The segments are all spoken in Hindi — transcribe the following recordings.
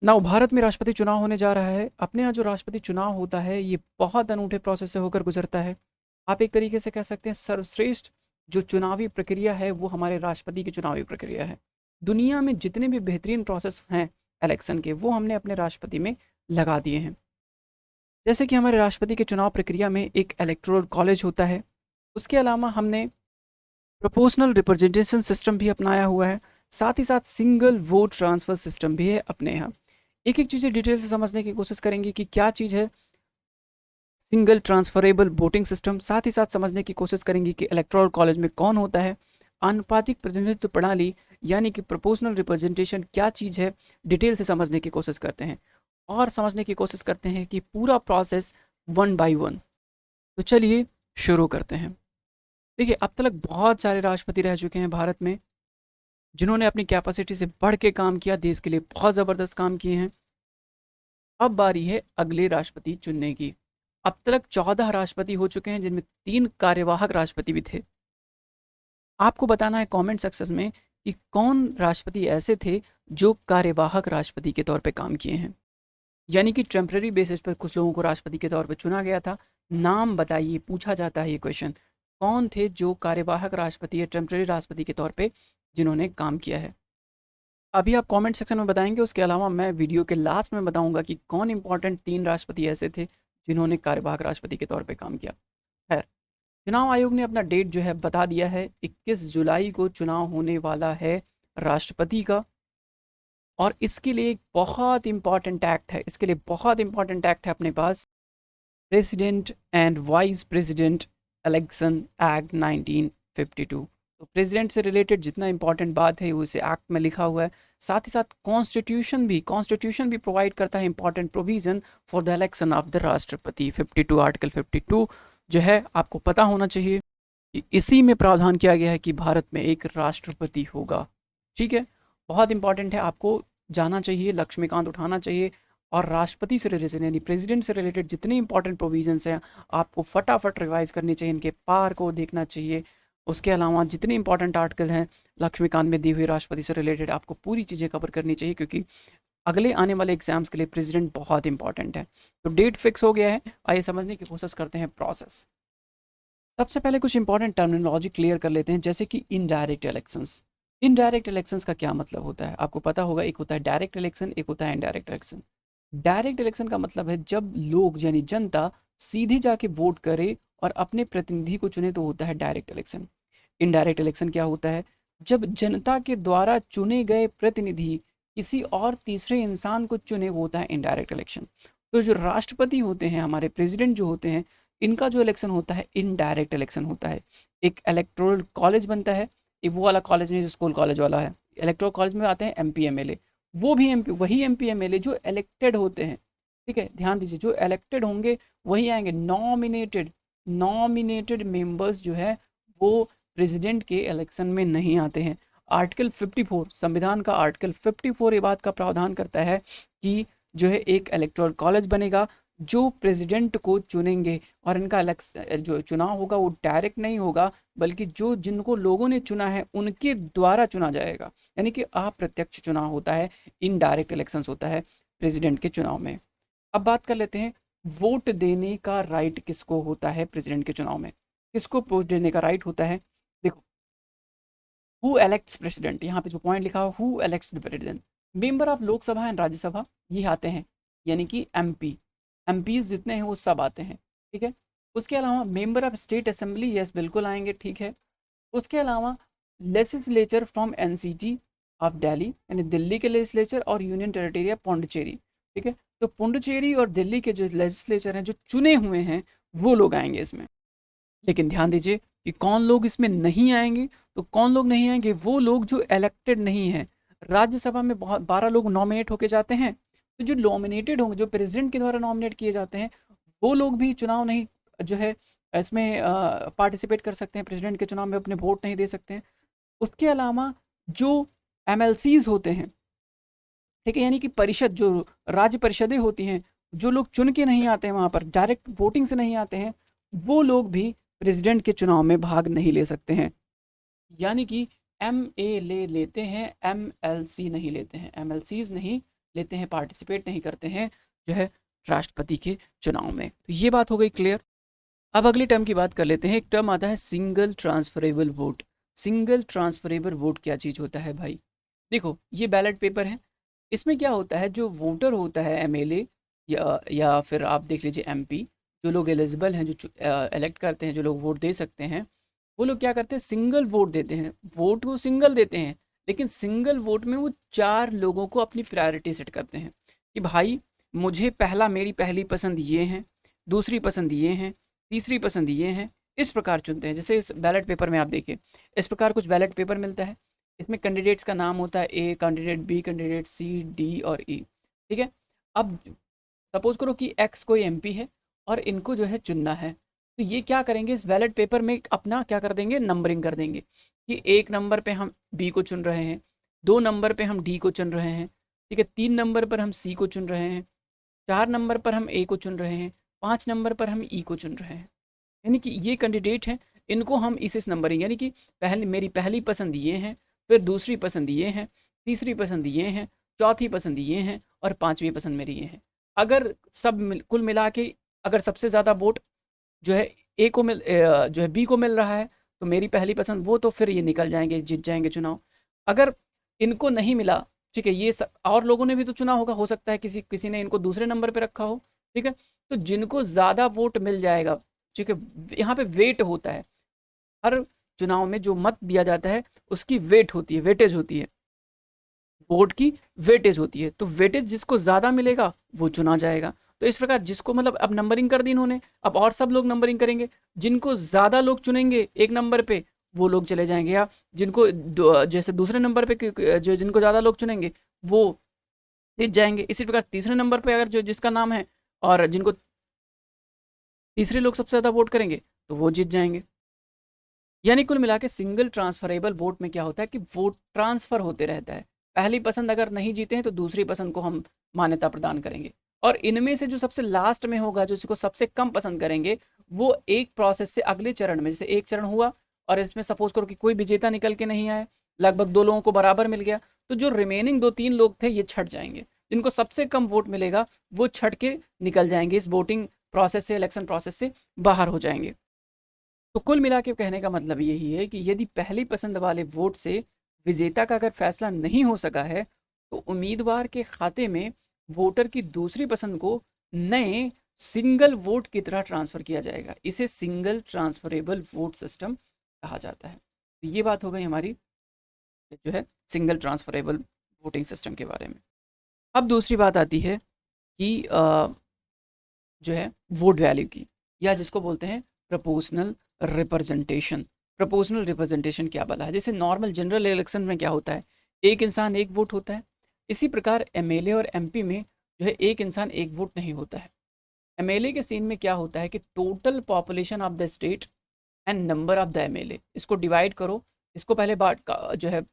नाउ भारत में राष्ट्रपति चुनाव होने जा रहा है। अपने यहाँ जो राष्ट्रपति चुनाव होता है ये बहुत अनूठे प्रोसेस से होकर गुजरता है। आप एक तरीके से कह सकते हैं सर्वश्रेष्ठ जो चुनावी प्रक्रिया है वो हमारे राष्ट्रपति की चुनावी प्रक्रिया है। दुनिया में जितने भी बेहतरीन प्रोसेस हैं इलेक्शन के वो हमने अपने राष्ट्रपति में लगा दिए हैं। जैसे कि हमारे राष्ट्रपति के चुनाव प्रक्रिया में एक इलेक्टोरल कॉलेज होता है। उसके अलावा हमने प्रोपोर्शनल रिप्रेजेंटेशन सिस्टम भी अपनाया हुआ है। साथ ही साथ सिंगल वोट ट्रांसफ़र सिस्टम भी है अपने यहाँ। एक एक चीज़ें डिटेल से समझने की कोशिश करेंगे कि क्या चीज़ है सिंगल ट्रांसफरेबल वोटिंग सिस्टम। साथ ही साथ समझने की कोशिश करेंगे कि इलेक्टोरल कॉलेज में कौन होता है। आनुपातिक प्रतिनिधित्व प्रणाली यानी कि प्रोपोर्शनल रिप्रेजेंटेशन क्या चीज़ है, डिटेल से समझने की कोशिश करते हैं और समझने की कोशिश करते हैं कि पूरा प्रोसेस वन बाय वन। तो चलिए शुरू करते हैं। देखिए अब तक बहुत सारे राष्ट्रपति रह चुके हैं भारत में जिन्होंने अपनी कैपेसिटी से बढ़ के काम किया, देश के लिए बहुत ज़बरदस्त काम किए हैं। अब बारी है अगले राष्ट्रपति चुनने की। अब तक 14 राष्ट्रपति हो चुके हैं जिनमें 3 कार्यवाहक राष्ट्रपति भी थे। आपको बताना है कमेंट सेक्शन में कि कौन राष्ट्रपति ऐसे थे जो कार्यवाहक राष्ट्रपति के तौर पे काम किए हैं, यानी कि टेम्पररी बेसिस पर कुछ लोगों को राष्ट्रपति के तौर पे चुना गया था। नाम बताइए, पूछा जाता है ये क्वेश्चन, कौन थे जो कार्यवाहक राष्ट्रपति या टेम्पररी राष्ट्रपति के तौर पे जिन्होंने काम किया है। अभी आप कमेंट सेक्शन में बताएंगे, उसके अलावा मैं वीडियो के लास्ट में बताऊंगा कि कौन इंपॉर्टेंट 3 राष्ट्रपति ऐसे थे जिन्होंने कार्यवाहक राष्ट्रपति के तौर पे काम किया। खैर, चुनाव आयोग ने अपना डेट जो है बता दिया है, 21 जुलाई को चुनाव होने वाला है राष्ट्रपति का। और इसके लिए एक बहुत इंपॉर्टेंट एक्ट है, इसके लिए बहुत इंपॉर्टेंट एक्ट है अपने पास, president and vice president election act 1952। तो प्रेसिडेंट से रिलेटेड जितना इंपॉर्टेंट बात है वो इसे एक्ट में लिखा हुआ है। साथ ही साथ कॉन्स्टिट्यूशन भी प्रोवाइड करता है important provision for the election of the राष्ट्रपति। 52 आर्टिकल 52 जो है आपको पता होना चाहिए कि इसी में प्रावधान किया गया है कि भारत में एक राष्ट्रपति होगा। ठीक है, बहुत इंपॉर्टेंट है, आपको जाना चाहिए, लक्ष्मीकांत उठाना चाहिए। और राष्ट्रपति से रिलेटेड यानी प्रेसिडेंट से रिलेटेड जितने इंपॉर्टेंट प्रोविजंस हैं आपको फटाफट रिवाइज करनी चाहिए, इनके पार को देखना चाहिए। उसके अलावा जितने इंपॉर्टेंट आर्टिकल हैं लक्ष्मीकांत में दी हुई राष्ट्रपति से रिलेटेड आपको पूरी चीज़ें कवर करनी चाहिए, क्योंकि अगले आने वाले एग्जाम्स के लिए प्रेसिडेंट बहुत इंपॉर्टेंट है। तो डेट फिक्स हो गया है, आइए समझने की कोशिश करते हैं प्रोसेस। सबसे पहले कुछ इंपॉर्टेंट टर्मिनोलॉजी क्लियर कर लेते हैं, जैसे कि इनडायरेक्ट इलेक्शंस। इनडायरेक्ट इलेक्शंस का क्या मतलब होता है आपको पता होगा, एक होता है डायरेक्ट इलेक्शन, एक होता है इनडायरेक्ट इलेक्शन। डायरेक्ट इलेक्शन का मतलब है जब लोग यानी जनता सीधे जाके वोट करे और अपने प्रतिनिधि को चुने, तो होता है डायरेक्ट इलेक्शन। इनडायरेक्ट इलेक्शन क्या होता है, जब जनता के द्वारा चुने गए प्रतिनिधि किसी और तीसरे इंसान को चुने, वो होता है इनडायरेक्ट इलेक्शन। तो जो राष्ट्रपति होते हैं, हमारे प्रेसिडेंट जो होते हैं, इनका जो इलेक्शन होता है इनडायरेक्ट इलेक्शन होता है। एक इलेक्टोरल कॉलेज बनता है, एक वो वाला कॉलेज नहीं जो स्कूल कॉलेज वाला है। इलेक्टोरल कॉलेज में आते हैं एमपी एमएलए, वो भी एमपी, वही एमपी एमएलए जो इलेक्टेड होते हैं। ठीक है, ध्यान दीजिए, जो इलेक्टेड होंगे वही आएंगे। नॉमिनेटेड मेंबर्स जो है वो प्रेसिडेंट के इलेक्शन में नहीं आते हैं। आर्टिकल 54 संविधान का आर्टिकल 54 ये बात का प्रावधान करता है कि जो है एक इलेक्टोरल कॉलेज बनेगा जो प्रेसिडेंट को चुनेंगे, और इनका जो चुनाव होगा वो डायरेक्ट नहीं होगा, बल्कि जो जिनको लोगों ने चुना है उनके द्वारा चुना जाएगा, यानी कि अप्रत्यक्ष चुनाव होता है, इनडायरेक्ट इलेक्शंस होता है प्रेसिडेंट के चुनाव में। अब बात कर लेते हैं वोट देने का राइट किसको होता है प्रेसिडेंट के चुनाव में, किसको वोट देने का राइट होता है। देखो, हु इलेक्ट्स प्रेसिडेंट, यहाँ पे जो पॉइंट लिखा हुआ who elects the president, member of Lok Sabha and Rajya Sabha ये आते हैं, यानी कि एमपीज जितने हैं वो सब आते हैं। ठीक है, उसके अलावा member of state assembly, yes बिल्कुल आएंगे, ठीक है। उसके अलावा legislature from NCT of Delhi, यानी दिल्ली के लेजिस्लेचर, और यूनियन टेरिटरी ऑफ पौंडीचेरी। ठीक है, तो पुडुचेरी और दिल्ली के जो लेजिस्लेचर हैं जो चुने हुए हैं वो लोग आएंगे इसमें। लेकिन ध्यान दीजिए कि कौन लोग इसमें नहीं आएंगे, तो कौन लोग नहीं आएंगे, वो लोग जो इलेक्टेड नहीं हैं। राज्यसभा में बहुत 12 लोग नॉमिनेट होके जाते हैं, तो जो नॉमिनेटेड होंगे, जो प्रेसिडेंट के द्वारा नॉमिनेट किए जाते हैं, वो लोग भी चुनाव नहीं जो है इसमें पार्टिसिपेट कर सकते हैं, प्रेसिडेंट के चुनाव में अपने वोट नहीं दे सकते हैं। उसके अलावा जो एमएलसीज होते हैं, ठीक है, यानी कि परिषद, जो राज्य परिषदें होती हैं, जो लोग चुन के नहीं आते हैं, वहाँ पर डायरेक्ट वोटिंग से नहीं आते हैं, वो लोग भी प्रेसिडेंट के चुनाव में भाग नहीं ले सकते हैं। यानी कि एम ए ले लेते हैं, एम एल सी नहीं लेते हैं, एम एल सीज नहीं, लेते हैं, पार्टिसिपेट नहीं करते हैं जो है राष्ट्रपति के चुनाव में। तो ये बात हो गई क्लियर। अब अगली टर्म की बात कर लेते हैं। एक टर्म आता है single transferable vote. Single transferable vote क्या चीज़ होता है भाई? देखो, ये बैलेट पेपर है। इसमें क्या होता है, जो वोटर होता है एमएलए या फिर आप देख लीजिए एमपी, जो लोग एलिजिबल हैं, जो इलेक्ट करते हैं, जो लोग वोट दे सकते हैं, वो लोग क्या करते हैं, सिंगल वोट देते हैं। वोट को सिंगल देते हैं, लेकिन सिंगल वोट में वो 4 लोगों को अपनी प्रायोरिटी सेट करते हैं कि भाई मुझे मेरी पहली पसंद ये हैं, दूसरी पसंद ये हैं, तीसरी पसंद ये हैं। इस प्रकार चुनते हैं। जैसे इस बैलेट पेपर में आप देखिए, इस प्रकार कुछ बैलेट पेपर मिलता है। इसमें कैंडिडेट्स का नाम होता है, A candidate, B candidate, C, D और ई। ठीक है। अब सपोज करो कि एक्स कोई एमपी है और इनको जो है चुनना है, तो ये क्या करेंगे, इस बैलेट पेपर में अपना क्या कर देंगे, नंबरिंग कर देंगे कि 1 नंबर पे हम बी को चुन रहे हैं, 2 नंबर पे हम डी को चुन रहे हैं, ठीक है, 3 नंबर पर हम सी को चुन रहे हैं, 4 नंबर पर हम ए को चुन रहे हैं, 5 नंबर पर हम ई को चुन रहे हैं। यानी कि ये कैंडिडेट हैं, इनको हम इस नंबरिंग, यानी कि मेरी पहली पसंद ये हैं, फिर दूसरी पसंद ये हैं, तीसरी पसंद ये हैं, चौथी पसंद ये हैं और पाँचवीं पसंद मेरी ये हैं। अगर कुल मिला के अगर सबसे ज़्यादा वोट जो है जो है बी को मिल रहा है, तो मेरी पहली पसंद वो, तो फिर ये निकल जाएंगे, जीत जाएंगे चुनाव। अगर इनको नहीं मिला, ठीक है, ये और लोगों ने भी तो चुना होगा, हो सकता है किसी किसी ने इनको दूसरे नंबर पे रखा हो, ठीक है, तो जिनको ज़्यादा वोट मिल जाएगा, ठीक है, यहाँ पे वेट होता है, हर चुनाव में जो मत दिया जाता है उसकी वेट होती है, वेटेज होती है, वोट की वेटेज होती है। तो वेटेज जिसको ज़्यादा मिलेगा वो चुना जाएगा। तो इस प्रकार जिसको मतलब अब नंबरिंग कर दी इन्होंने, अब और सब लोग नंबरिंग करेंगे, जिनको ज़्यादा लोग चुनेंगे 1 नंबर पे वो लोग चले जाएंगे, या जिनको जैसे दूसरे नंबर पे जो जिनको ज़्यादा लोग चुनेंगे वो जीत जाएंगे। इसी प्रकार तीसरे नंबर पे अगर जो जिसका नाम है और जिनको तीसरे लोग सबसे ज़्यादा वोट करेंगे तो वो जीत जाएंगे। यानी कुल मिला के सिंगल ट्रांसफरेबल वोट में क्या होता है कि वोट ट्रांसफ़र होते रहता है। पहली पसंद अगर नहीं जीते हैं तो दूसरी पसंद को हम मान्यता प्रदान करेंगे, और इनमें से जो सबसे लास्ट में होगा, जो जिसको सबसे कम पसंद करेंगे, वो एक प्रोसेस से अगले चरण में, जैसे एक चरण हुआ और इसमें सपोज करो कि कोई विजेता निकल के नहीं आया, लगभग 2 लोगों को बराबर मिल गया, तो जो रिमेनिंग 2-3 लोग थे ये छट जाएंगे। जिनको सबसे कम वोट मिलेगा वो छट के निकल जाएंगे, इस वोटिंग प्रोसेस से, इलेक्शन प्रोसेस से बाहर हो जाएंगे। तो कुल मिला के कहने का मतलब यही है कि यदि पहली पसंद वाले वोट से विजेता का अगर फैसला नहीं हो सका है, तो उम्मीदवार के खाते में वोटर की दूसरी पसंद को नए सिंगल वोट की तरह ट्रांसफ़र किया जाएगा। इसे सिंगल ट्रांसफरेबल वोट सिस्टम कहा जाता है। तो ये बात हो गई हमारी जो है सिंगल ट्रांसफरेबल वोटिंग सिस्टम के बारे में। अब दूसरी बात आती है कि जो है वोट वैल्यू की, या जिसको बोलते हैं प्रोपोर्शनल रिप्रेजेंटेशन। प्रोपोर्शनल रिप्रेजेंटेशन क्या बोला है, जैसे नॉर्मल जनरल इलेक्शन में क्या होता है, एक इंसान एक वोट होता है। इसी प्रकार एमएलए और एमपी में जो है एक इंसान एक वोट नहीं होता है। एमएलए के सीन में क्या होता है कि total population of the state and number of the MLA, इसको डिवाइड करो, इसको पहले बात जो है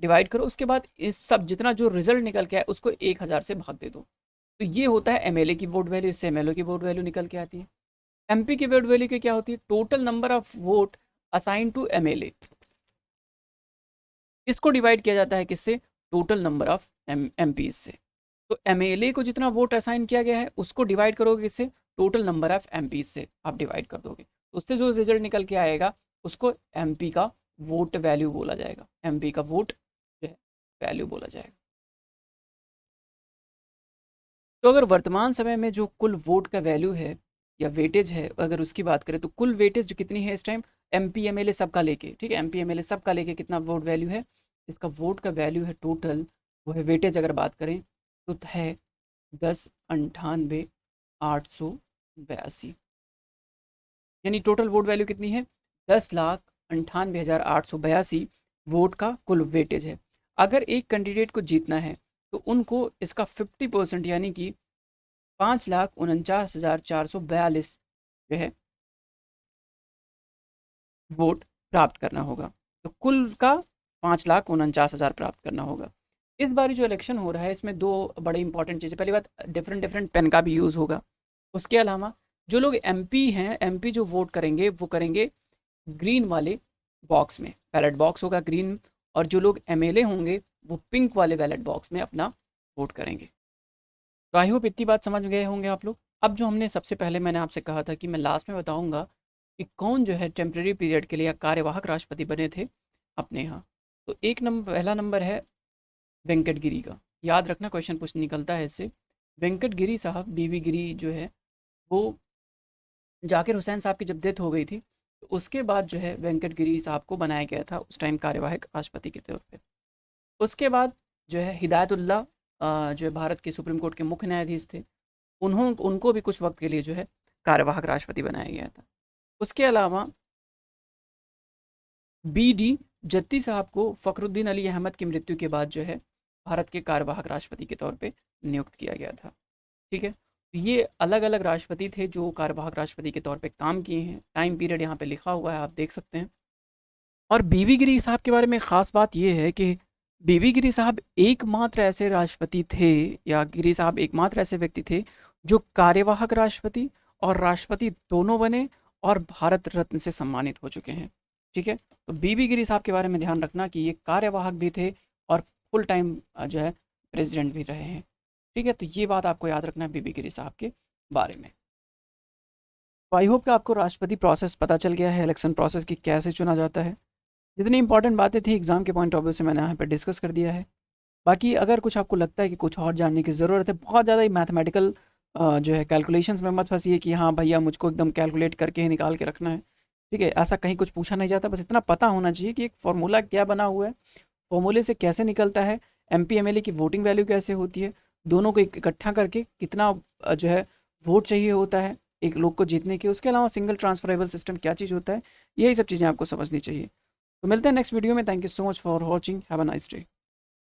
डिवाइड करो, उसके बाद इस सब जितना जो रिजल्ट निकल के आए उसको 1000 से भाग दे दो। तो ये होता है एमएलए की वोट वैल्यू, इससे एमएलए की वोट वैल्यू निकल के आती है। एमपी की वोट वैल्यू क्या होती है, total number of vote assign to MLA, इसको डिवाइड किया जाता है किससे, टोटल नंबर ऑफ एमपी से। तो एमएलए को जितना वोट असाइन किया गया है उसको डिवाइड करोगे किससे, टोटल नंबर ऑफ एमपी से आप डिवाइड कर दोगे, तो उससे जो रिजल्ट निकल के आएगा उसको एमपी का वोट वैल्यू बोला जाएगा, एमपी का वोट जो है वैल्यू बोला जाएगा। तो अगर वर्तमान समय में जो कुल वोट का वैल्यू है या वेटेज है, अगर उसकी बात करें तो कुल वेटेज जो कितनी है इस टाइम, एमपी एमएलए सबका लेके, ठीक है, एमपी एमएलए सबका लेके कितना वोट वैल्यू है, इसका वोट का वैल्यू है टोटल, वो है वेटेज अगर बात करें तो है 10,98,882। यानी टोटल वोट वैल्यू कितनी है, 10,98,882 वोट का कुल वेटेज है। अगर एक कैंडिडेट को जीतना है तो उनको इसका 50% यानी कि 5,49,442 जो है वोट प्राप्त करना होगा। तो कुल का 5,49,000 प्राप्त करना होगा। इस बारी जो इलेक्शन हो रहा है इसमें 2 बड़े इंपॉर्टेंट चीज़ें, पहली बात डिफरेंट पेन का भी यूज़ होगा। उसके अलावा जो लोग एमपी हैं, एमपी जो वोट करेंगे वो करेंगे ग्रीन वाले बॉक्स में, बैलेट बॉक्स होगा ग्रीन, और जो लोग एमएलए होंगे वो पिंक वाले बैलेट बॉक्स में अपना वोट करेंगे। तो आई होप इतनी बात समझ गए होंगे आप लोग। अब जो हमने सबसे पहले मैंने आपसे कहा था कि मैं लास्ट में बताऊंगा कि कौन जो है टेम्परेरी पीरियड के लिए कार्यवाहक राष्ट्रपति बने थे अपने यहाँ। तो पहला नंबर है वेंकट गिरी का। याद रखना, क्वेश्चन कुछ निकलता है इससे। वेंकट गिरी साहब, बीवी गिरी जो है वो जाकिर हुसैन साहब की जब डेथ हो गई थी, तो उसके बाद जो है वेंकट गिरी साहब को बनाया गया था उस टाइम कार्यवाहक राष्ट्रपति के तौर पे। उसके बाद जो है हिदायतुल्लाह जो है भारत के सुप्रीम कोर्ट के मुख्य न्यायाधीश थे, उनको भी कुछ वक्त के लिए जो है कार्यवाहक राष्ट्रपति बनाया गया था। उसके अलावा बी डी जत्ती साहब को फ़खरुद्दीन अली अहमद की मृत्यु के बाद जो है भारत के कार्यवाहक राष्ट्रपति के तौर पे नियुक्त किया गया था। ठीक है, तो ये अलग अलग राष्ट्रपति थे जो कार्यवाहक राष्ट्रपति के तौर पे काम किए हैं। टाइम पीरियड यहाँ पे लिखा हुआ है, आप देख सकते हैं। और बीवी गिरी साहब के बारे में ख़ास बात ये है कि बीवी गिरी साहब एकमात्र ऐसे राष्ट्रपति थे, या गिरी साहब एकमात्र ऐसे व्यक्ति थे जो कार्यवाहक राष्ट्रपति और राष्ट्रपति दोनों बने और भारत रत्न से सम्मानित हो चुके हैं। ठीक है, तो बीवी गिरी साहब के बारे में ध्यान रखना कि ये कार्यवाहक भी थे और फुल टाइम जो है प्रेसिडेंट भी रहे हैं। ठीक है, तो ये बात आपको याद रखना है बीवी गिरी साहब के बारे में। तो आई होप कि आपको राष्ट्रपति प्रोसेस पता चल गया है, इलेक्शन प्रोसेस की कैसे चुना जाता है। जितनी इंपॉर्टेंट बातें थी एग्ज़ाम के पॉइंट ऑफ व्यू से मैंने यहाँ पे डिस्कस कर दिया है। बाकी अगर कुछ आपको लगता है कि कुछ और जानने की ज़रूरत है, बहुत ज़्यादा ही मैथमेटिकल जो है कैलकुलेशंस में मत फंसिए कि हाँ भैया मुझको एकदम कैलकुलेट करके ही निकाल के रखना है। ठीक है, ऐसा कहीं कुछ पूछा नहीं जाता। बस इतना पता होना चाहिए कि एक फार्मूला क्या बना हुआ है, फार्मूले से कैसे निकलता है, एमपी एमएलए की वोटिंग वैल्यू कैसे होती है, दोनों को इकट्ठा करके कितना जो है वोट चाहिए होता है एक लोग को जीतने के। उसके अलावा सिंगल ट्रांसफरेबल सिस्टम क्या चीज़ होता है, यही सब चीज़ें आपको समझनी चाहिए। तो मिलते हैं नेक्स्ट वीडियो में। Thank you so much for watching. Have a nice day.